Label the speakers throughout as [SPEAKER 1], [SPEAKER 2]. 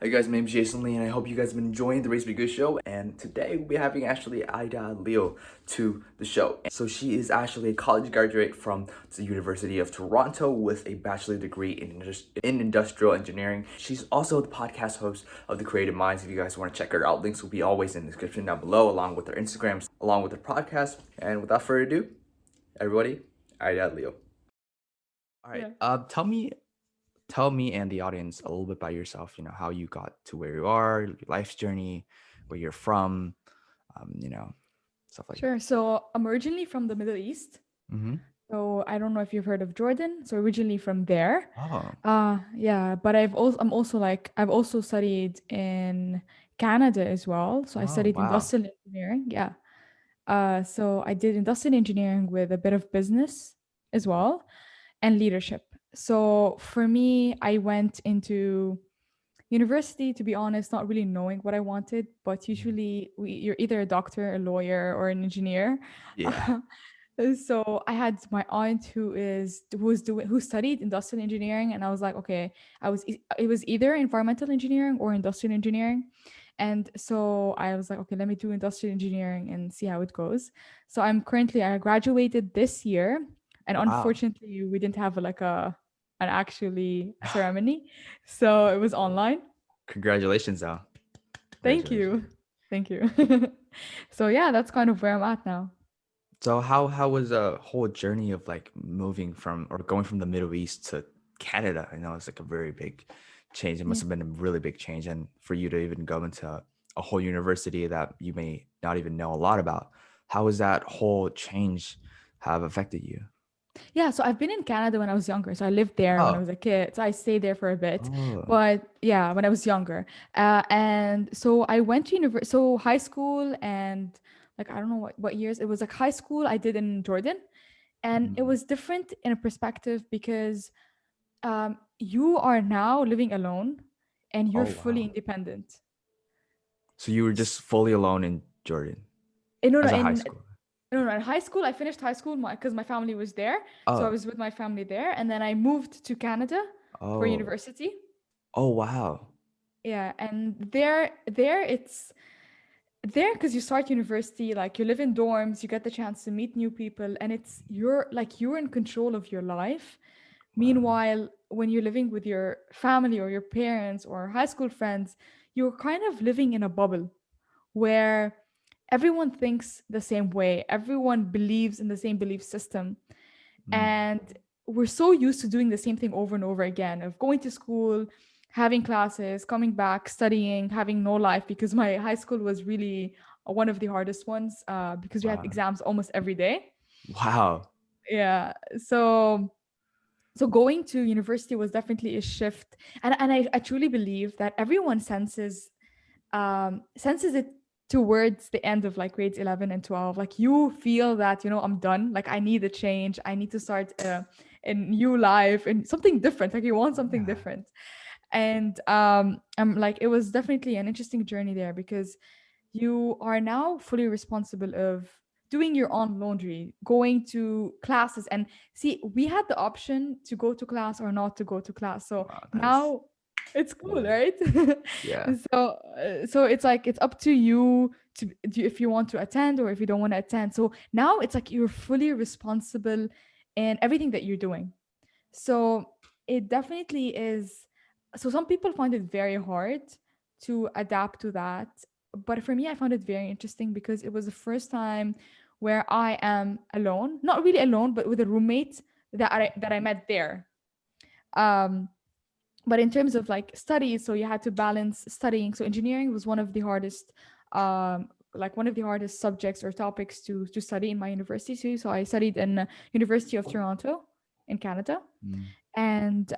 [SPEAKER 1] Hey guys, my name is Jason Lee, and I hope you guys have been enjoying the Race Be Good show. And today we'll be having actually Aida Atleel to the show. So she is actually a college graduate from the University of Toronto with a bachelor degree in industrial engineering. She's also the podcast host of The Creative Minds. If you guys want to check her out, links will be always in the description down below, along with her Instagrams, along with her podcast. And without further ado, everybody, Aida Atleel. All right.
[SPEAKER 2] Yeah.
[SPEAKER 1] Tell me and the audience a little bit about yourself, how you got to where you are, your life's journey, where you're from, um, you know, stuff like that.
[SPEAKER 2] Sure. So I'm originally from the Middle East.
[SPEAKER 1] Mm-hmm.
[SPEAKER 2] So I don't know if you've heard of Jordan. So originally from there.
[SPEAKER 1] Oh,
[SPEAKER 2] Yeah, but I've also studied in Canada as well. So I
[SPEAKER 1] oh,
[SPEAKER 2] studied
[SPEAKER 1] wow.
[SPEAKER 2] industrial engineering. Yeah. So I did industrial engineering with a bit of business as well and leadership. So for me, I went into university, to be honest, not really knowing what I wanted, but
[SPEAKER 1] Mhm.
[SPEAKER 2] usually you're either a doctor, a lawyer, or an engineer.
[SPEAKER 1] Yeah.
[SPEAKER 2] So I had my aunt who studied industrial engineering, and I was like, okay, it was either environmental engineering or industrial engineering. And so I was like, okay, let me do industrial engineering and see how it goes. So I graduated this year, and
[SPEAKER 1] Wow.
[SPEAKER 2] unfortunately we didn't have like an actually ceremony. So it was online.
[SPEAKER 1] Congratulations, though.
[SPEAKER 2] Thank
[SPEAKER 1] Congratulations.
[SPEAKER 2] you. Thank you. So yeah, that's kind of where I'm at now.
[SPEAKER 1] So how was a whole journey of like moving from or going from the Middle East to Canada? I know it's like a very big change. It must
[SPEAKER 2] Yeah.
[SPEAKER 1] have been a really big change, and for you to even go into a whole university that you may not even know a lot about, how has that whole change have affected you?
[SPEAKER 2] Yeah, so I've been in Canada when I was younger. So I lived there when I
[SPEAKER 1] Oh,
[SPEAKER 2] was a kid. So I stayed there for a bit.
[SPEAKER 1] oh,
[SPEAKER 2] But yeah, when I was younger. And so I went to university, so high school and like I don't know what years. It was like high school I did in Jordan. And it
[SPEAKER 1] mhm.
[SPEAKER 2] was different in a perspective because you are now living alone and you're
[SPEAKER 1] Oh
[SPEAKER 2] fully
[SPEAKER 1] wow.
[SPEAKER 2] independent.
[SPEAKER 1] So you were just fully alone in Jordan
[SPEAKER 2] No, no,
[SPEAKER 1] as a high school.
[SPEAKER 2] in high school, I finished high school because my family was there. So I
[SPEAKER 1] Oh,
[SPEAKER 2] was with my family there. And then I moved to Canada for
[SPEAKER 1] oh,
[SPEAKER 2] university.
[SPEAKER 1] oh wow.
[SPEAKER 2] Yeah. And there it's there because you start university, like you live in dorms, you get the chance to meet new people, and you're in control of your life.
[SPEAKER 1] Wow.
[SPEAKER 2] Meanwhile, when you're living with your family or your parents or high school friends, you're kind of living in a bubble where everyone thinks the same way, everyone believes in the same belief system.
[SPEAKER 1] Mm,
[SPEAKER 2] And we're so used to doing the same thing over and over again of going to school, having classes, coming back, studying, having no life because my high school was really one of the hardest ones because we had
[SPEAKER 1] wow.
[SPEAKER 2] exams almost every day.
[SPEAKER 1] Wow.
[SPEAKER 2] Yeah. So going to university was definitely a shift. And I truly believe that everyone senses it towards the end of like grades 11 and 12. Like you feel that, I'm done. Like I need a change. I need to start a new life and something different. Like you want something
[SPEAKER 1] Yeah.
[SPEAKER 2] different. And I'm like, it was definitely an interesting journey there because you are now fully responsible of doing your own laundry, going to classes. And see, we had the option to go to class or not to go to class. So
[SPEAKER 1] Wow. That's
[SPEAKER 2] now it's cool,
[SPEAKER 1] yeah.
[SPEAKER 2] right?
[SPEAKER 1] Yeah.
[SPEAKER 2] So it's like it's up to you to if you want to attend or if you don't want to attend. So now it's like you're fully responsible in everything that you're doing. So it definitely is. So some people find it very hard to adapt to that. But for me, I found it very interesting because it was the first time where I am alone, not really alone, but with a roommate that I met there. Um, but in terms of like studies, so you had to balance studying. So engineering was one of the hardest subjects or topics to study in my university too. So I studied in University of Toronto in Canada.
[SPEAKER 1] Mm,
[SPEAKER 2] And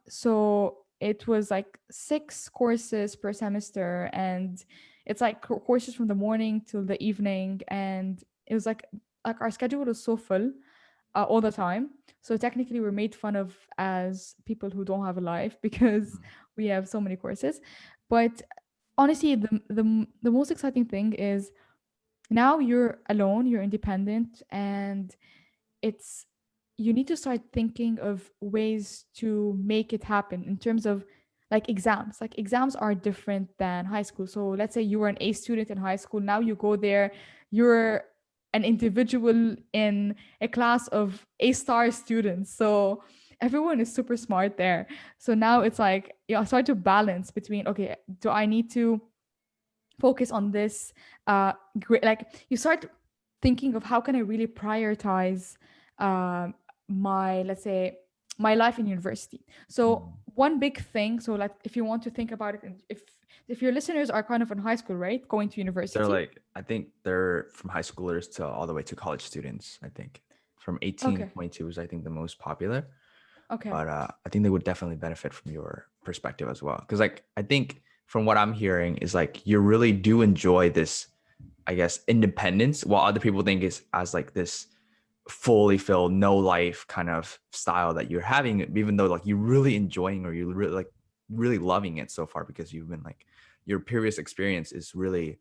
[SPEAKER 2] so it was like 6 courses per semester, and it's like courses from the morning till the evening, and it was like our schedule was so full all the time. So technically, we're made fun of as people who don't have a life because
[SPEAKER 1] mm,
[SPEAKER 2] we have so many courses. But honestly, the most exciting thing is now you're alone, you're independent, and it's you need to start thinking of ways to make it happen in terms of like exams are different than high school. So let's say you were an A student in high school, now you go there, you're an individual in a class of A star students, so everyone is super smart there. So now it's like you start to balance between, okay, do I need to focus on this, like you start thinking of how can I really prioritize um my, let's say, my life in university. So
[SPEAKER 1] Mm.
[SPEAKER 2] one big thing, so like if you want to think about it, and if your listeners are kind of in high school, right, going to
[SPEAKER 1] They're
[SPEAKER 2] university.
[SPEAKER 1] like, I think they're from high schoolers to all the way to college students. I think from 18 to
[SPEAKER 2] Okay.
[SPEAKER 1] 22 is, I think, the most popular.
[SPEAKER 2] Okay.
[SPEAKER 1] But I think they would definitely benefit from your perspective as well. Because, like, I think from what I'm hearing is like you really do enjoy this, I guess, independence, while other people think is as like this fully filled, no life kind of style that you're having, even though like you're really enjoying, or you're really like really loving it so far, because you've been like your previous experience is really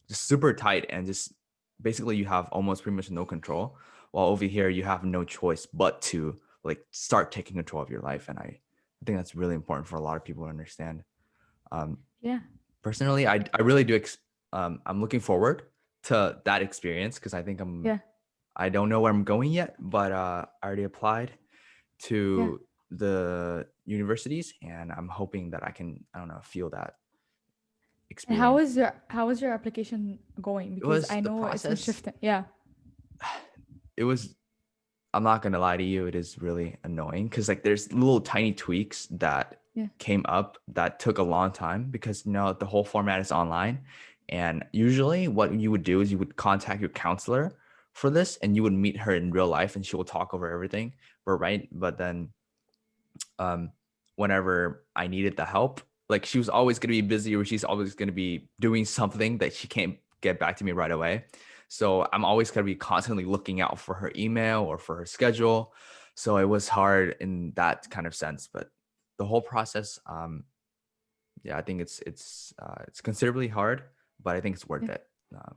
[SPEAKER 1] just super tight, and just basically you have almost pretty much no control, while over here you have no choice but to like start taking control of your life. And I think that's really important for a lot of people to understand. um
[SPEAKER 2] Yeah.
[SPEAKER 1] Personally, I really do I'm looking forward to that experience, because I think
[SPEAKER 2] Yeah.
[SPEAKER 1] I don't know where I'm going yet, but I already applied
[SPEAKER 2] Yeah.
[SPEAKER 1] to the universities, and I'm hoping that I can, I don't know, feel that
[SPEAKER 2] And
[SPEAKER 1] experience.
[SPEAKER 2] how was your application going?
[SPEAKER 1] It
[SPEAKER 2] Because
[SPEAKER 1] was
[SPEAKER 2] I
[SPEAKER 1] the
[SPEAKER 2] know it's been
[SPEAKER 1] process.
[SPEAKER 2] shifting. Yeah.
[SPEAKER 1] It was, I'm not gonna lie to you, it is really annoying, because like there's little tiny tweaks that
[SPEAKER 2] Yeah.
[SPEAKER 1] came up that took a long time, because the whole format is online. And usually what you would do is you would contact your counselor for this, and you would meet her in real life, and she will talk over everything. But then um whenever I needed the help, like she was always going to be busy, or she's always going to be doing something that she can't get back to me right away. So I'm always going to be constantly looking out for her email or for her schedule. So it was hard in that kind of sense. But the whole process, yeah, I think it's considerably hard, but I think it's worth
[SPEAKER 2] Yeah.
[SPEAKER 1] it,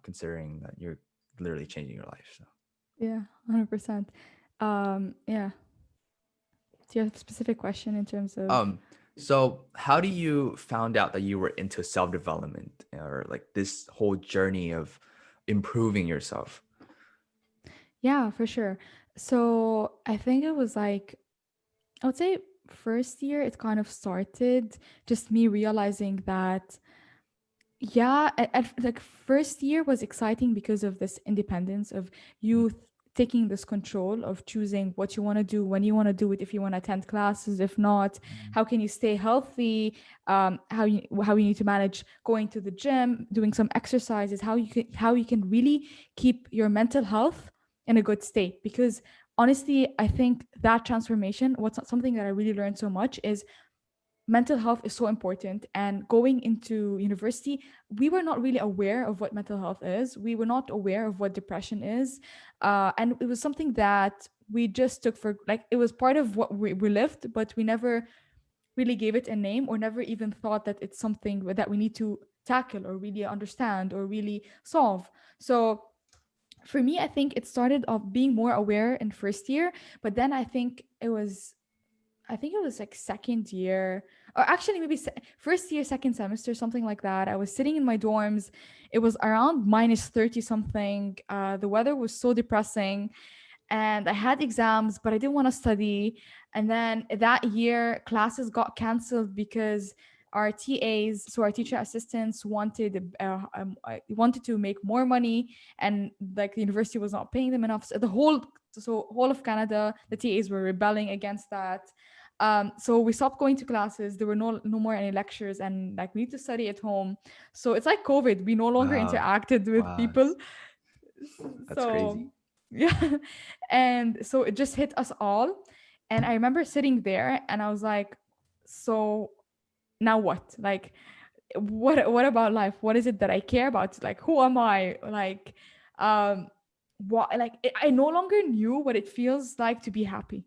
[SPEAKER 1] considering that you're literally changing your life. So
[SPEAKER 2] Yeah. 100%. Yeah. Do you have a specific question in terms of?
[SPEAKER 1] Um, so how do you found out that you were into self-development, or like this whole journey of improving yourself?
[SPEAKER 2] Yeah, for sure. So I think it was like, I would say first year it kind of started just me realizing that, yeah, like first year was exciting because of this independence of
[SPEAKER 1] Mm,
[SPEAKER 2] you taking this control of choosing what you want to do, when you want to do it, if you want to attend classes, if not,
[SPEAKER 1] mm,
[SPEAKER 2] how can you stay healthy, how you need to manage going to the gym, doing some exercises, how you can really keep your mental health in a good state. Because honestly, I think that transformation, what's something that I really learned so much is mental health is so important. And going into university, we were not really aware of what mental health is, we were not aware of what depression is, and it was something that we just took for, like, it was part of what we lived, but we never really gave it a name, or never even thought that it's something that we need to tackle or really understand or really solve. So for me, I think it started off being more aware in first year, but then I think it was like second year, or actually maybe first year, second semester, something like that. I was sitting in my dorms. It was around minus 30 something. The weather was so depressing, and I had exams, but I didn't want to study. And then that year, classes got canceled because our TAs, so our teacher assistants, wanted to make more money, and like the university was not paying them enough. So whole of Canada, the TAs were rebelling against that. So we stopped going to classes. There were no more any lectures, and like we need to study at home. So it's like COVID. We no longer
[SPEAKER 1] wow,
[SPEAKER 2] interacted with
[SPEAKER 1] wow,
[SPEAKER 2] people.
[SPEAKER 1] that's
[SPEAKER 2] So
[SPEAKER 1] crazy.
[SPEAKER 2] yeah, and so it just hit us all. And I remember sitting there, and I was like, so now what? Like, what about life? What is it that I care about? Like, who am I? Like, um, what? Like, I no longer knew what it feels like to be happy.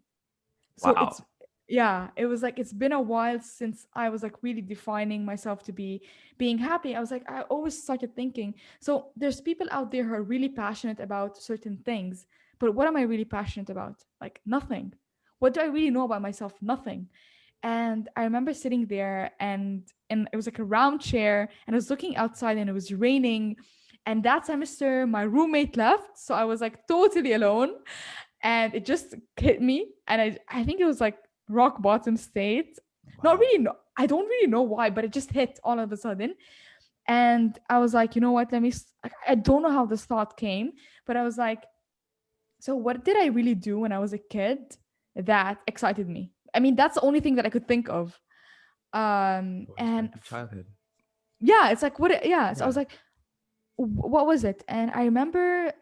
[SPEAKER 2] So it's,
[SPEAKER 1] Wow.
[SPEAKER 2] yeah, it was like it's been a while since I was like really defining myself to be being happy. I was like, I always started thinking, so there's people out there who are really passionate about certain things, but what am I really passionate about? Like nothing. What do I really know about myself? Nothing. And I remember sitting there, and it was like a round chair, and I was looking outside and it was raining. And that semester my roommate left, so I was like totally alone. And it just hit me, and I think it was like rock bottom state. Not
[SPEAKER 1] Wow.
[SPEAKER 2] really, no, I don't really know why, but it just hit all of a sudden. And I was like, you know what, I don't know how this thought came, but I was like, so what did I really do when I was a kid that excited me? I mean, that's the only thing that I could think of.
[SPEAKER 1] What
[SPEAKER 2] And
[SPEAKER 1] exciting childhood.
[SPEAKER 2] yeah, it's like what? Yeah, so I was
[SPEAKER 1] Yeah.
[SPEAKER 2] like, what was it? And I remember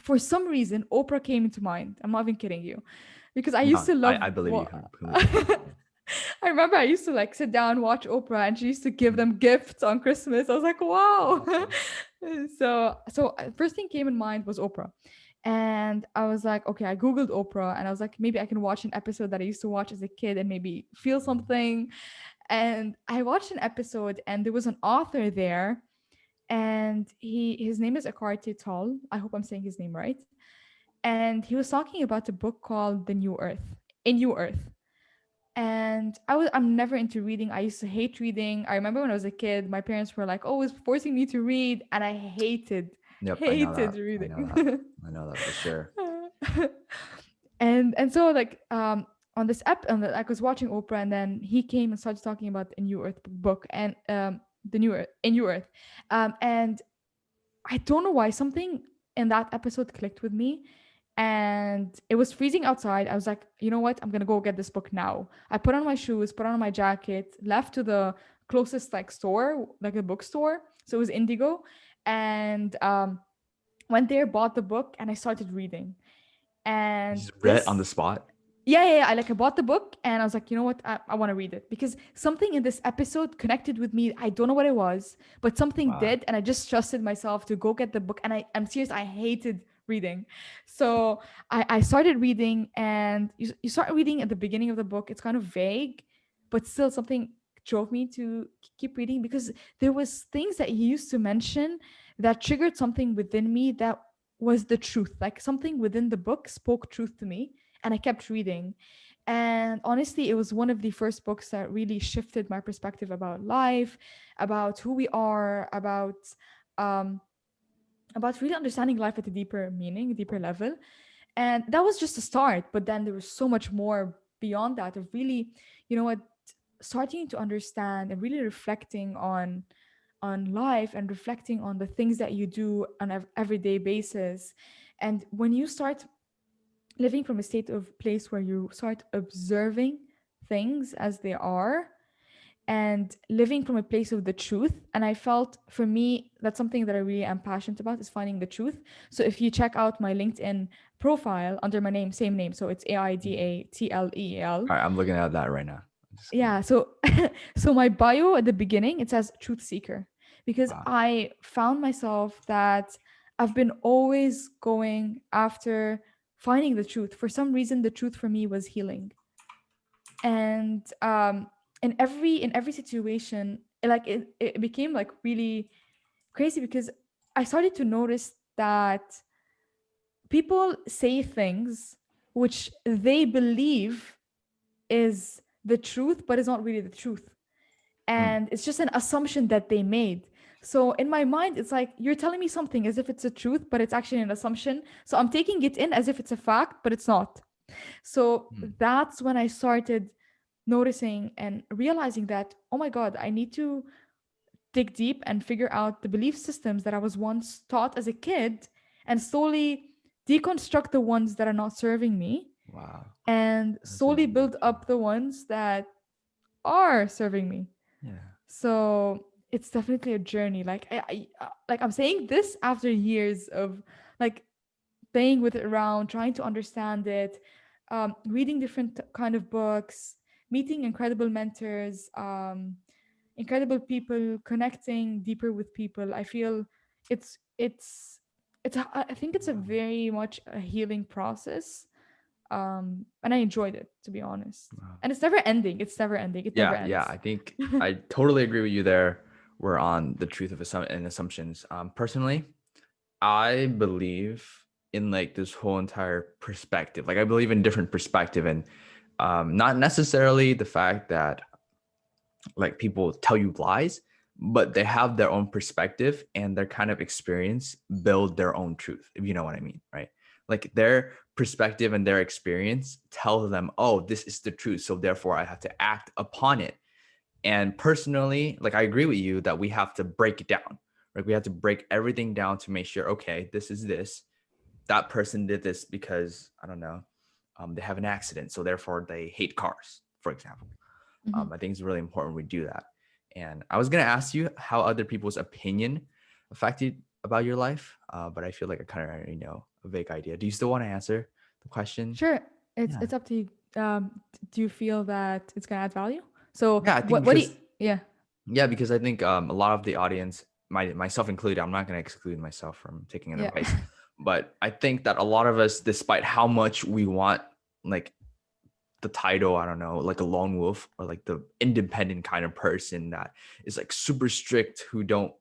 [SPEAKER 2] for some reason Oprah came into mind. I'm not even kidding you, because I used
[SPEAKER 1] No,
[SPEAKER 2] to love
[SPEAKER 1] I believe you
[SPEAKER 2] what.
[SPEAKER 1] completely.
[SPEAKER 2] I remember I used to like sit down, watch Oprah, and she used to give them gifts on Christmas. I was like, wow.
[SPEAKER 1] Awesome.
[SPEAKER 2] So first thing came in mind was Oprah. And I was like, okay, I Googled Oprah and I was like, maybe I can watch an episode that I used to watch as a kid and maybe feel something. And I watched an episode and there was an author there, and his name is Eckhart Tolle. I hope I'm saying his name right. And he was talking about a book called The New Earth. A New Earth. And I'm never into reading. I used to hate reading. I remember when I was a kid, my parents were like always forcing me to read, and I
[SPEAKER 1] Yep, I know
[SPEAKER 2] hated
[SPEAKER 1] that. I know that.
[SPEAKER 2] reading.
[SPEAKER 1] I know that for sure.
[SPEAKER 2] And so like on this app, I was watching Oprah, and then he came and started talking about a New Earth book, and the New Earth, a New Earth, and I don't know why something in that episode clicked with me. And it was freezing outside. I was like, you know what? I'm gonna go get this book now. I put on my shoes, put on my jacket, left to the closest like store, like a bookstore. So it was Indigo, and went there, bought the book, and I started reading.
[SPEAKER 1] You
[SPEAKER 2] And
[SPEAKER 1] just read it on the
[SPEAKER 2] this
[SPEAKER 1] spot.
[SPEAKER 2] yeah. I bought the book and I was like, you know what? I want to read it because something in this episode connected with me. I don't know what it was, but something
[SPEAKER 1] Wow.
[SPEAKER 2] did, and I just trusted myself to go get the book. And I'm serious, I hated reading. So I started reading, and you start reading at the beginning of the book. It's kind of vague, but still something drove me to keep reading because there was things that he used to mention that triggered something within me that was the truth. Like something within the book spoke truth to me, and I kept reading. And honestly, it was one of the first books that really shifted my perspective about life, about who we are, um, about really understanding life at a deeper meaning, a deeper level. And that was just a start. But then there was so much more beyond that of really, you know what, starting to understand and really reflecting on life and reflecting on the things that you do on an everyday basis. And when you start living from a state of place where you start observing things as they are and living from a place of the truth. And I felt for me that's something that I really am passionate about, is finding the truth. So if you check out my LinkedIn profile under my name, same name, so it's AIDATLEEL.
[SPEAKER 1] All right, I'm looking at that right now. I'm just gonna.
[SPEAKER 2] Yeah, so so my bio at the beginning, it says truth seeker, because
[SPEAKER 1] Wow.
[SPEAKER 2] I found myself that I've been always going after finding the truth. For some reason the truth for me was healing. And in every situation, it became like really crazy because I started to notice that people say things which they believe is the truth but is not really the truth,
[SPEAKER 1] Mm,
[SPEAKER 2] and it's just an assumption that they made. So in my mind it's like you're telling me something as if it's a truth but it's actually an assumption, so I'm taking it in as if it's a fact but it's not. So
[SPEAKER 1] mm.
[SPEAKER 2] that's when I started noticing and realizing that, oh my God, I need to dig deep and figure out the belief systems that I was once taught as a kid and slowly deconstruct the ones that are not serving me
[SPEAKER 1] Wow.
[SPEAKER 2] and
[SPEAKER 1] That's
[SPEAKER 2] slowly
[SPEAKER 1] amazing.
[SPEAKER 2] build up the ones that are serving me.
[SPEAKER 1] Yeah.
[SPEAKER 2] So it's definitely a journey. Like I'm saying this after years of like playing with it around, trying to understand it, reading different kind of books, meeting incredible mentors, incredible people, connecting deeper with people. I feel it's it's I think it's a very much a healing process. And I enjoyed it, to be honest.
[SPEAKER 1] Wow.
[SPEAKER 2] And it's never ending. It's never ending. It never
[SPEAKER 1] Yeah,
[SPEAKER 2] ends.
[SPEAKER 1] I think I totally agree with you there. We're on the truth of and assumptions. Personally, I believe in like this whole entire perspective. Like I believe in different perspective, and Not necessarily the fact that like people tell you lies, but they have their own perspective and their kind of experience build their own truth, if you know what I mean, right? Like their perspective and their experience tell them, oh, this is the truth, so therefore I have to act upon it. And personally, like I agree with you that we have to break it down. Like we have to break everything down to make sure, okay, this is this. That person did this because I don't know, they have an accident, so therefore they hate cars, for example.
[SPEAKER 2] Mm-hmm.
[SPEAKER 1] I think it's really important we do that. And I was gonna ask you how other people's opinion affected about your life, but I feel like I kind of already know a vague idea. Do you still want to answer the question?
[SPEAKER 2] Sure, it's
[SPEAKER 1] Yeah,
[SPEAKER 2] it's up to you. Do you feel that it's gonna add value? So
[SPEAKER 1] yeah, I think
[SPEAKER 2] what do you?
[SPEAKER 1] because
[SPEAKER 2] Yeah,
[SPEAKER 1] yeah, because I think a lot of the audience, myself included, I'm not gonna exclude myself from taking
[SPEAKER 2] yeah.
[SPEAKER 1] advice, but I think that a lot of us, despite how much we want like the title, I don't know, like a lone wolf or like the independent kind of person that is like super strict, who don't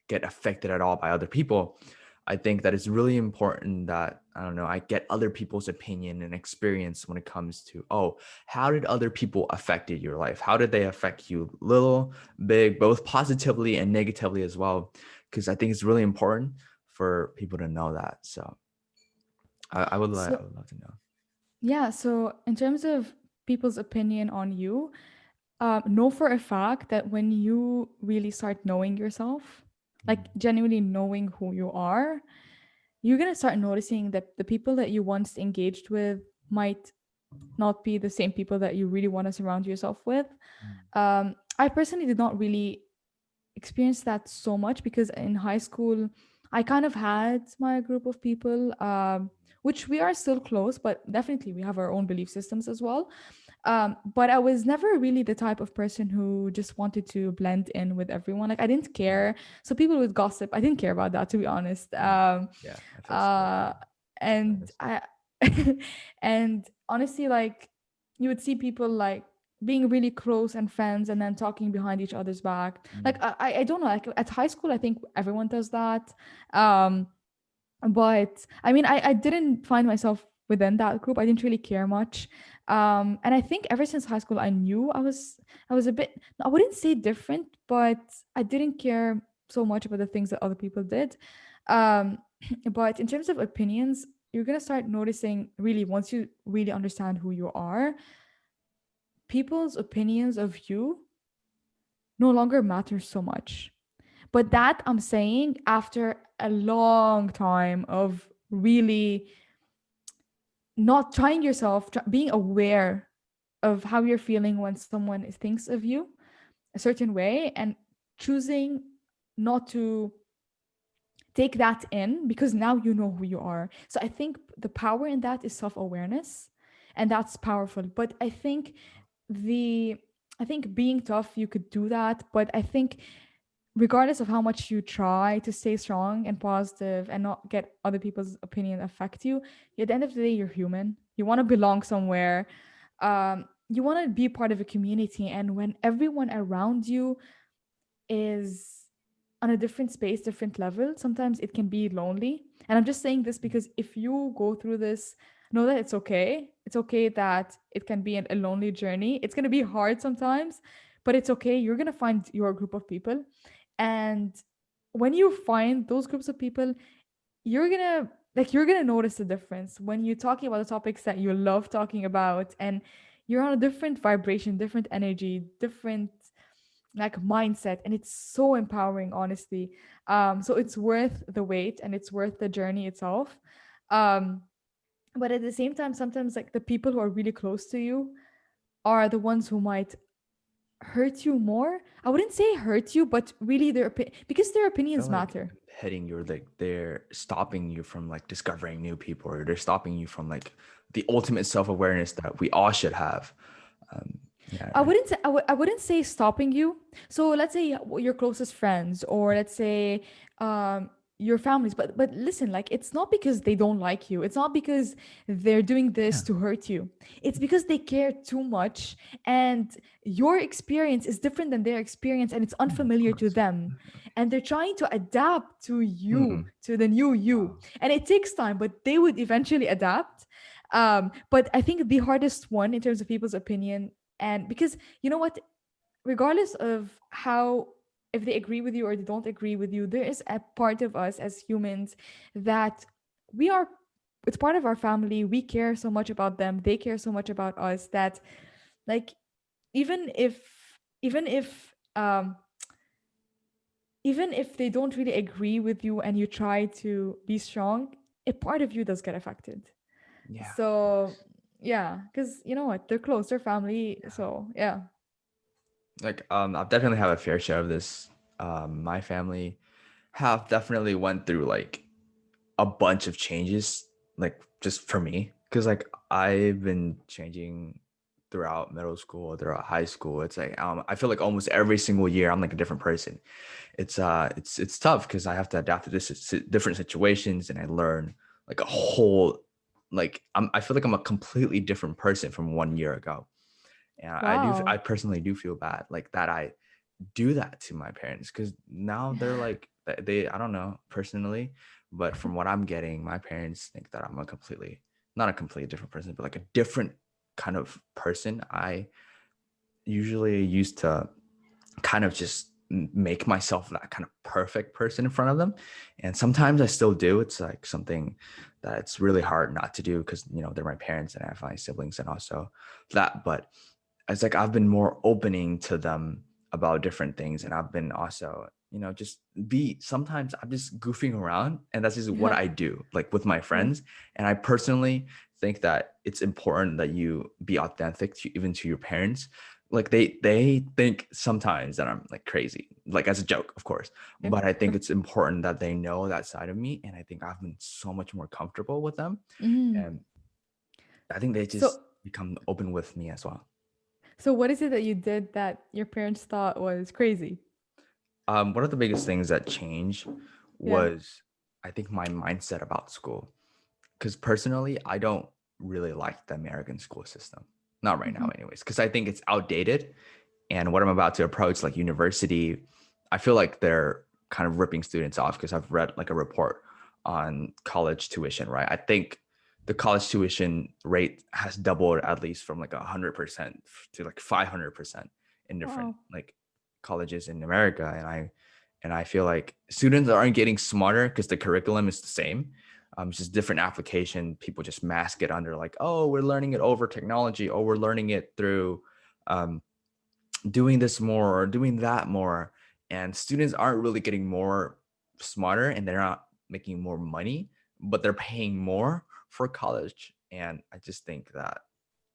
[SPEAKER 1] get affected at all by other people. I think that it's really important that, I don't know, I get other people's opinion and experience when it comes to, oh, how did other people affected your life? How did they affect you, little, big, both positively and negatively as well? Because I think it's really important for people to know that. So I
[SPEAKER 2] So
[SPEAKER 1] would love to know.
[SPEAKER 2] yeah, so in terms of people's opinion on you, know for a fact that when you really start knowing yourself, like genuinely knowing who you are, you're gonna start noticing that the people that you once engaged with might not be the same people that you really want to surround yourself with. I personally did not really experience that so much because in high school, I kind of had my group of people, which we are still close, but definitely we have our own belief systems as well. But I was never really the type of person who just wanted to blend in with everyone. Like I didn't care. So people would gossip. I didn't care about that, to be honest.
[SPEAKER 1] Yeah, I feel similar to
[SPEAKER 2] Uh,
[SPEAKER 1] you.
[SPEAKER 2] and
[SPEAKER 1] Honest.
[SPEAKER 2] I, and honestly, like you would see people like being really close and friends, and then talking behind each other's back. Like I don't know. Like at high school, I think everyone does that. Um, but I mean, I didn't find myself within that group. I didn't really care much. And I think ever since high school, I knew I was a bit, I wouldn't say different, but I didn't care so much about the things that other people did. Um, but in terms of opinions, you're gonna start noticing really once you really understand who you are, people's opinions of you no longer matter so much. But that I'm saying after a long time of really not trying yourself, being aware of how you're feeling when someone thinks of you a certain way, and choosing not to take that in because now you know who you are. So I think the power in that is self-awareness, and that's powerful. But the I think being tough, you could do that, but I think regardless of how much you try to stay strong and positive and not get other people's opinion affect you, at the end of the day, you're human. You want to belong somewhere. You want to be part of a community. And when everyone around you is on a different space, different level, sometimes it can be lonely. And I'm just saying this because if you go through this, know that it's okay. It's okay that it can be a lonely journey. It's going to be hard sometimes, but it's okay. You're going to find your group of people. And when you find those groups of people, you're gonna notice the difference when you're talking about the topics that you love talking about, and you're on a different vibration, different energy, different like mindset, and it's so empowering, honestly. So it's worth the wait and it's worth the journey itself. um but at the same time, sometimes like the people who are really close to you are the ones who might hurt you more. I wouldn't say hurt you, but really because their
[SPEAKER 1] They're
[SPEAKER 2] opinions
[SPEAKER 1] like
[SPEAKER 2] matter.
[SPEAKER 1] hitting you, like they're stopping you from like discovering new people, or they're stopping you from like the ultimate self-awareness that we all should have. Yeah,
[SPEAKER 2] I
[SPEAKER 1] right.
[SPEAKER 2] wouldn't say I wouldn't say stopping you. So let's say your closest friends, or let's say um, your families. But listen, like it's not because they don't like you. It's not because they're doing this
[SPEAKER 1] Yeah,
[SPEAKER 2] to hurt you. It's because they care too much, and your experience is different than their experience, and it's
[SPEAKER 1] yeah, of
[SPEAKER 2] unfamiliar to
[SPEAKER 1] course.
[SPEAKER 2] them. And they're trying to adapt to you,
[SPEAKER 1] Mm-hmm.
[SPEAKER 2] to the new you, and it takes time, but they would eventually adapt. But I think the hardest one in terms of people's opinion, and because you know what, regardless of how, if they agree with you or they don't agree with you, there is a part of us as humans that we are, it's part of our family. We care so much about them, they care so much about us, that like, even if even if even if they don't really agree with you and you try to be strong, a part of you does get affected.
[SPEAKER 1] Yeah.
[SPEAKER 2] So yeah, because you know what, they're close, they're family, so yeah.
[SPEAKER 1] Like I've definitely have a fair share of this. My family have definitely went through like a bunch of changes, like just for me, because like I've been changing throughout middle school, throughout high school. It's like I feel like almost every single year I'm like a different person. It's tough because I have to adapt to this different situations, and I learn like a whole, like I feel like I'm a completely different person from 1 year ago. And I
[SPEAKER 2] Wow.
[SPEAKER 1] personally do feel bad like that I do that to my parents, because now they're like they I don't know personally, but from what I'm getting, my parents think that I'm a completely, not a completely different person, but like a different kind of person. I usually used to kind of just make myself that kind of perfect person in front of them, and sometimes I still do. It's like something that it's really hard not to do because they're my parents and I have my siblings and also that. But it's like I've been more opening to them about different things, and I've been also just be, sometimes I'm just goofing around, and that's just what
[SPEAKER 2] Yeah.
[SPEAKER 1] I do like with my
[SPEAKER 2] Yeah.
[SPEAKER 1] friends. And I personally think that it's important that you be authentic to, even to your parents. Like they think sometimes that I'm like crazy, like as a joke of course,
[SPEAKER 2] Yeah.
[SPEAKER 1] but I think it's important that they know that side of me, and I think I've been so much more comfortable with them,
[SPEAKER 2] Mm.
[SPEAKER 1] and I think they
[SPEAKER 2] So
[SPEAKER 1] just become open with me as well.
[SPEAKER 2] so what is it that you did that your parents thought was crazy?
[SPEAKER 1] One of the biggest things that changed
[SPEAKER 2] Yeah.
[SPEAKER 1] was, I think, my mindset about school. Because personally, I don't really like the American school system. Not right
[SPEAKER 2] Mm-hmm.
[SPEAKER 1] now, anyways, because I think it's outdated. And what I'm about to approach, like university, I feel like they're kind of ripping students off, because I've read like a report on college tuition, right? I think the college tuition rate has doubled at least from like 100% to like 500% in different
[SPEAKER 2] Wow.
[SPEAKER 1] like colleges in America. And I feel like students aren't getting smarter because the curriculum is the same. It's just different application. People just mask it under like, oh, we're learning it over technology, or we're learning it through um, doing this more or doing that more. And students aren't really getting more smarter, and they're not making more money, but they're paying more for college. And I just think that,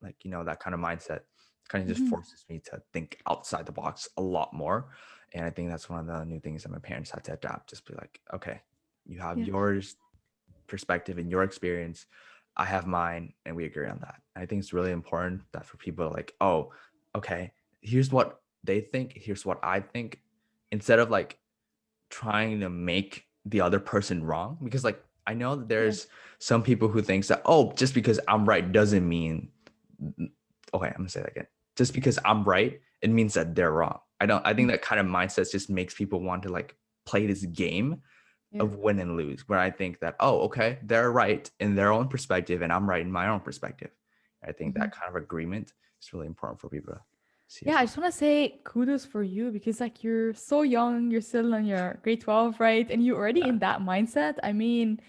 [SPEAKER 1] like, that kind of mindset kind of just
[SPEAKER 2] Mm-hmm.
[SPEAKER 1] forces me to think outside the box a lot more. And I think that's one of the new things that my parents had to adapt. Just be like, okay, you have
[SPEAKER 2] Yeah.
[SPEAKER 1] yours perspective and your experience, I have mine, and we agree on that. I think it's really important that for people like, oh, okay, here's what they think, here's what I think, instead of like trying to make the other person wrong. Because like I know that
[SPEAKER 2] Yeah.
[SPEAKER 1] there's some people who thinks that, oh, just because I'm right doesn't mean, okay, I'm gonna say that again. Just because I'm right, it means that they're wrong. I think that kind of mindset just makes people want to like play this game
[SPEAKER 2] Yeah.
[SPEAKER 1] of win and lose, where I think that, oh, okay, they're right in their own perspective and I'm right in my own perspective. I think
[SPEAKER 2] Mm-hmm.
[SPEAKER 1] that kind of agreement is really important for people to see
[SPEAKER 2] Yeah,
[SPEAKER 1] as
[SPEAKER 2] I
[SPEAKER 1] well.
[SPEAKER 2] just want to say kudos for you because like you're so young, you're still in your grade 12, right? And you're already
[SPEAKER 1] Yeah.
[SPEAKER 2] in that mindset. I mean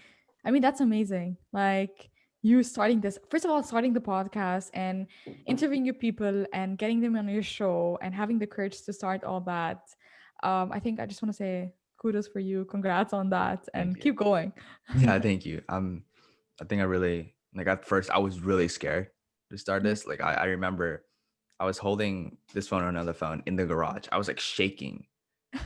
[SPEAKER 2] that's amazing. Like you starting this, first of all, starting the podcast and interviewing your people and getting them on your show and having the courage to start all that. I think I just want to say kudos for you. Congrats on that
[SPEAKER 1] Thank
[SPEAKER 2] and
[SPEAKER 1] you.
[SPEAKER 2] keep going.
[SPEAKER 1] Yeah, thank you. I think I really, like, at first I was really scared to start
[SPEAKER 2] Yeah.
[SPEAKER 1] this. Like I remember I was holding this phone or another phone in the garage. I was like shaking.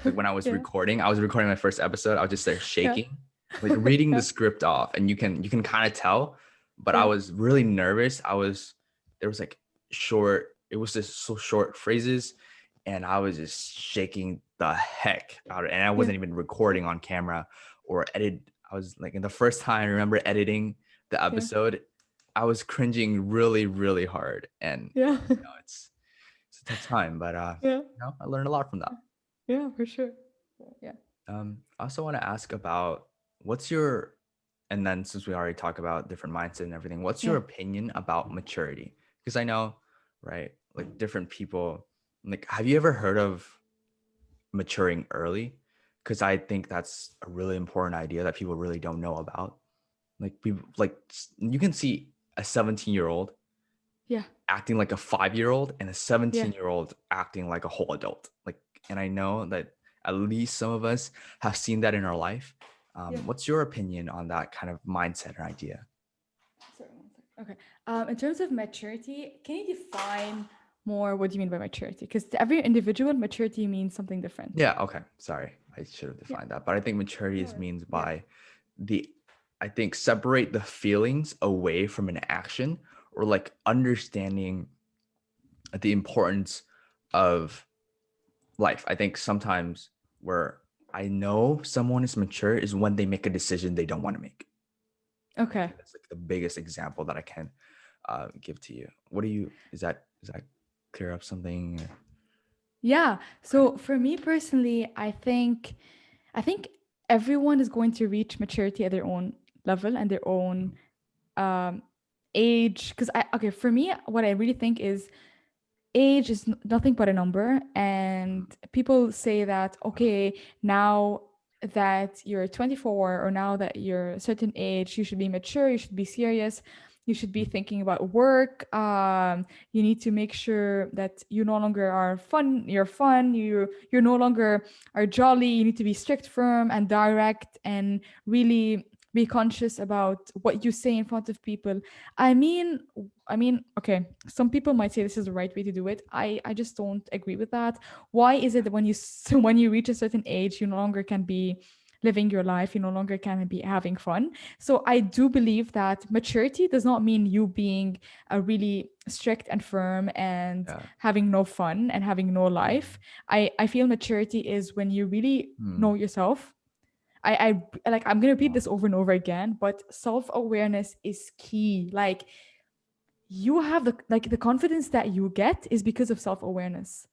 [SPEAKER 1] Like when
[SPEAKER 2] Yeah.
[SPEAKER 1] I was recording my first episode, I was just there
[SPEAKER 2] Yeah.
[SPEAKER 1] shaking, like reading the
[SPEAKER 2] Yeah.
[SPEAKER 1] script off, and you can kind of tell. But I
[SPEAKER 2] Yeah.
[SPEAKER 1] was really nervous. There was like it was just so short phrases, and I was just shaking the heck out of it. And I
[SPEAKER 2] Yeah.
[SPEAKER 1] wasn't even recording on camera or edit. I was like, in the first time I remember editing the
[SPEAKER 2] Yeah.
[SPEAKER 1] episode, I was cringing really, really hard. And
[SPEAKER 2] Yeah.
[SPEAKER 1] it's a tough time, but
[SPEAKER 2] Yeah.
[SPEAKER 1] I learned a lot from that.
[SPEAKER 2] Yeah, for sure. Yeah.
[SPEAKER 1] I also want to ask about, what's your and then since we already talked about different mindset and everything, what's your
[SPEAKER 2] Yeah.
[SPEAKER 1] opinion about maturity? Because I know, right, like different people, like, have you ever heard of maturing early? Because I think that's a really important idea that people really don't know about. Like people, like you can see a 17-year-old
[SPEAKER 2] Yeah.
[SPEAKER 1] acting like a 5-year-old and a
[SPEAKER 2] Yeah.
[SPEAKER 1] 17-year-old acting like a whole adult. Like, and I know that at least some of us have seen that in our life.
[SPEAKER 2] Yeah.
[SPEAKER 1] What's your opinion on that kind of mindset or idea?
[SPEAKER 2] Sorry, one second. Okay. In terms of maturity, can you define more what do you mean by maturity? Because to every individual, maturity means something different.
[SPEAKER 1] Yeah, okay. Sorry. I should have
[SPEAKER 2] Yeah.
[SPEAKER 1] defined that. But I think maturity
[SPEAKER 2] No
[SPEAKER 1] is
[SPEAKER 2] worries.
[SPEAKER 1] means
[SPEAKER 2] Yeah.
[SPEAKER 1] by the I think separate the feelings away from an action, or like understanding the importance of life. I think sometimes where I know someone is mature is when they make a decision they don't want to make. I
[SPEAKER 2] Okay.
[SPEAKER 1] think that's like the biggest example that I can give to you. What do you, is that clear up something?
[SPEAKER 2] Yeah.
[SPEAKER 1] Okay.
[SPEAKER 2] So for me personally, I think everyone is going to reach maturity at their own level and their own um age. Because I okay, for me, what I really think is age is nothing but a number. And people say that, okay, now that you're 24 or now that you're a certain age, you should be mature, you should be serious, you should be thinking about work. You need to make sure that you no longer are fun, you're fun, you're no longer are jolly. You need to be strict, firm, and direct, and really be conscious about what you say in front of people. I mean, okay, some people might say this is the right way to do it. I just don't agree with that. Why is it that when you when you reach a certain age, you no longer can be living your life, you no longer can be having fun? So I do believe that maturity does not mean you being a really strict and firm and
[SPEAKER 1] Yeah.
[SPEAKER 2] having no fun and having no life. I feel maturity is when you really
[SPEAKER 1] Hmm.
[SPEAKER 2] know yourself. I'm gonna repeat
[SPEAKER 1] Oh,
[SPEAKER 2] this over and over again, but self-awareness is key. Like, you have the confidence that you get is because of self-awareness.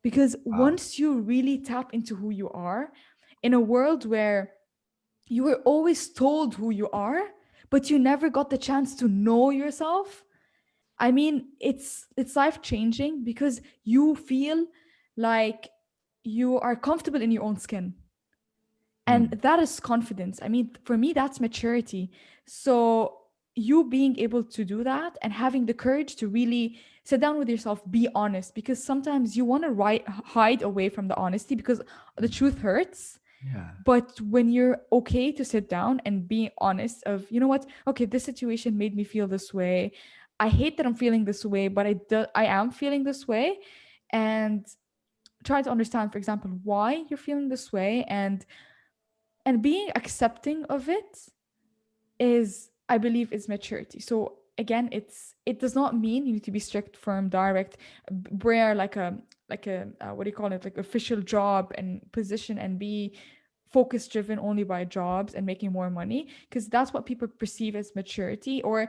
[SPEAKER 2] Because
[SPEAKER 1] wow.
[SPEAKER 2] once you really tap into who you are in a world where you were always told who you are, but you never got the chance to know yourself, I mean, it's life changing because you feel like you are comfortable in your own skin. And
[SPEAKER 1] Hmm.
[SPEAKER 2] that is confidence. I mean, for me, that's maturity. So you being able to do that and having the courage to really sit down with yourself, be honest, because sometimes you want to hide away from the honesty because the truth hurts.
[SPEAKER 1] Yeah.
[SPEAKER 2] But when you're okay to sit down and be honest of, you know what, okay, this situation made me feel this way. I hate that I'm feeling this way, but I am feeling this way. And try to understand, for example, why you're feeling this way, and being accepting of it is, I believe, is maturity. So again, it does not mean you need to be strict, firm, direct, wear like a what do you call it, like official job and position, and be focus driven only by jobs and making more money, because that's what people perceive as maturity. Or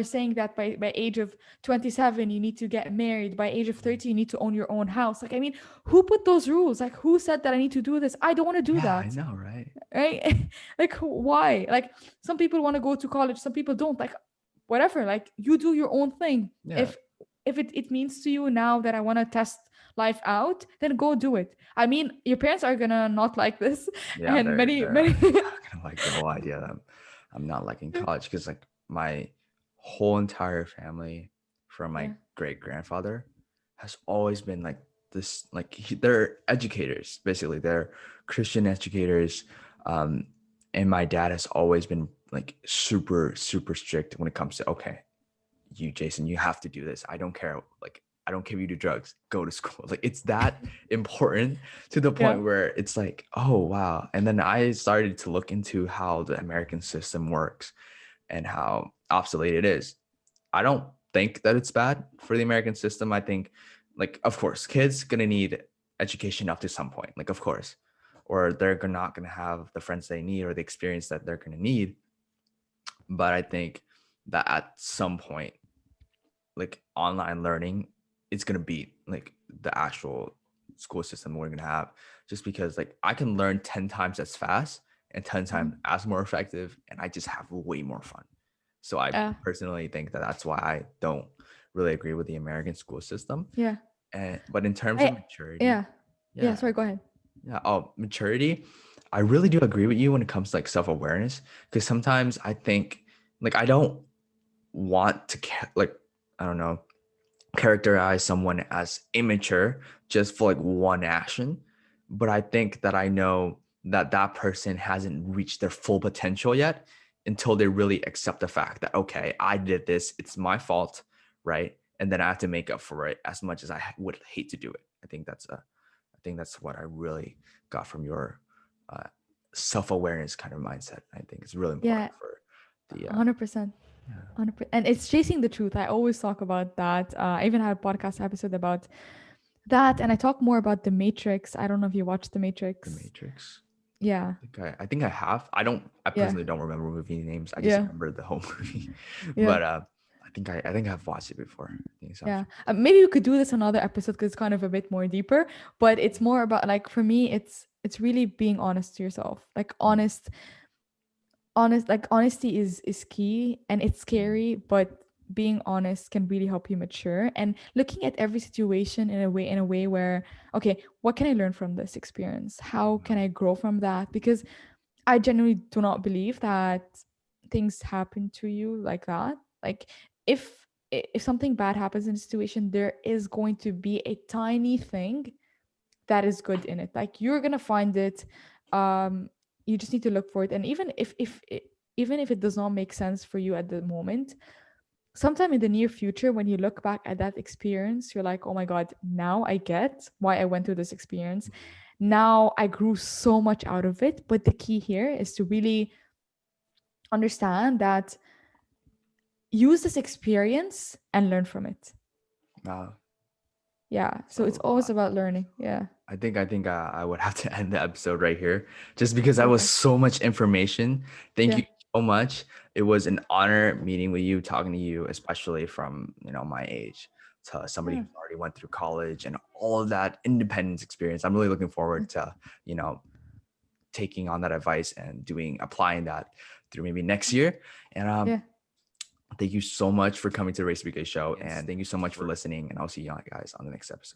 [SPEAKER 2] saying that by age of 27 you need to get married, by age of 30 you need to own your own house. Like, I mean, who put those rules? Like, who said that I need to do this? I don't want to do
[SPEAKER 1] Yeah, I
[SPEAKER 2] that.
[SPEAKER 1] know, right?
[SPEAKER 2] Right? Like, why? Like, some people want to go to college, some people don't. Like, whatever, like, you do your own thing.
[SPEAKER 1] Yeah.
[SPEAKER 2] If it means to you now that I want to test life out, then go do it. I mean, your parents are gonna not like this.
[SPEAKER 1] Yeah,
[SPEAKER 2] And many
[SPEAKER 1] they're
[SPEAKER 2] many
[SPEAKER 1] not gonna like the whole idea that I'm not liking college, because like my whole entire family from my
[SPEAKER 2] yeah.
[SPEAKER 1] great grandfather has always been like this, like they're educators, basically they're Christian educators, um and my dad has always been like super strict when it comes to, okay, you, Jason, you have to do this. I don't care. Like, I don't care if you do drugs, go to school. Like, it's that important, to the
[SPEAKER 2] Yeah.
[SPEAKER 1] point where it's like, oh, wow. And then I started to look into how the American system works and how obsolete it is. I don't think that it's bad for the American system. I think, like, of course, kids gonna need education up to some point, like, of course, or they're not gonna have the friends they need or the experience that they're gonna need. But I think that at some point, like online learning, it's gonna beat like the actual school system we're gonna have, just because like I can learn 10 times as fast and 10 times as more effective, and I just have way more fun. So I
[SPEAKER 2] Uh,
[SPEAKER 1] personally think that that's why I don't really agree with the American school system.
[SPEAKER 2] yeah.
[SPEAKER 1] But in terms of
[SPEAKER 2] I
[SPEAKER 1] maturity,
[SPEAKER 2] yeah. Yeah,
[SPEAKER 1] yeah,
[SPEAKER 2] sorry, go ahead.
[SPEAKER 1] yeah. Oh, maturity. I really do agree with you when it comes to like self-awareness, because sometimes I think like I don't want to like, I don't know, characterize someone as immature just for like one action, but I think that I know that that person hasn't reached their full potential yet until they really accept the fact that, okay, I did this, it's my fault, right? And then I have to make up for it, as much as I would hate to do it. I think that's what I really got from your uh, self-awareness kind of mindset. I think it's really important
[SPEAKER 2] Yeah,
[SPEAKER 1] for the
[SPEAKER 2] 100%.
[SPEAKER 1] yeah,
[SPEAKER 2] 100%. And it's chasing the truth. I always talk about that. I even had a podcast episode about that, and I talk more about The Matrix. I don't know if you watched The
[SPEAKER 1] the
[SPEAKER 2] Matrix.
[SPEAKER 1] Matrix.
[SPEAKER 2] Yeah.
[SPEAKER 1] I think I have. I
[SPEAKER 2] Yeah.
[SPEAKER 1] personally don't remember movie names. I just
[SPEAKER 2] Yeah.
[SPEAKER 1] remember the whole movie.
[SPEAKER 2] Yeah.
[SPEAKER 1] But I think I've watched it before. I think it sounds
[SPEAKER 2] Yeah. Maybe we could do this another episode because it's kind of a bit more deeper, but it's more about like for me it's really being honest to yourself. Like honest like honesty is key, and it's scary, but being honest can really help you mature, and looking at every situation in a way where, okay, what can I learn from this experience? How can I grow from that? Because I genuinely do not believe that things happen to you like that. Like if something bad happens in a situation, there is going to be a tiny thing that is good in it. Like you're gonna find it. Um, you just need to look for it. And even if it does not make sense for you at the moment, sometime in the near future, when you look back at that experience, you're like, oh my god, now I get why I went through this experience. Now I grew so much out of it. But the key here is to really understand that use this experience and learn from it.
[SPEAKER 1] uh,
[SPEAKER 2] Yeah.
[SPEAKER 1] a
[SPEAKER 2] So it's always
[SPEAKER 1] lot.
[SPEAKER 2] about learning. Yeah.
[SPEAKER 1] I think I would have to end the episode right here, just because that was
[SPEAKER 2] Perfect.
[SPEAKER 1] so much information. Thank
[SPEAKER 2] Yeah.
[SPEAKER 1] you so much. It was an honor meeting with you, talking to you, especially from my age, to somebody
[SPEAKER 2] Yeah.
[SPEAKER 1] who's already went through college and all of that independence experience. I'm really looking forward to taking on that advice and applying that through maybe next year. And
[SPEAKER 2] Yeah.
[SPEAKER 1] thank you so much for coming to the Race Weekly show, and thank you so much for listening. And I'll see you guys on the next episode.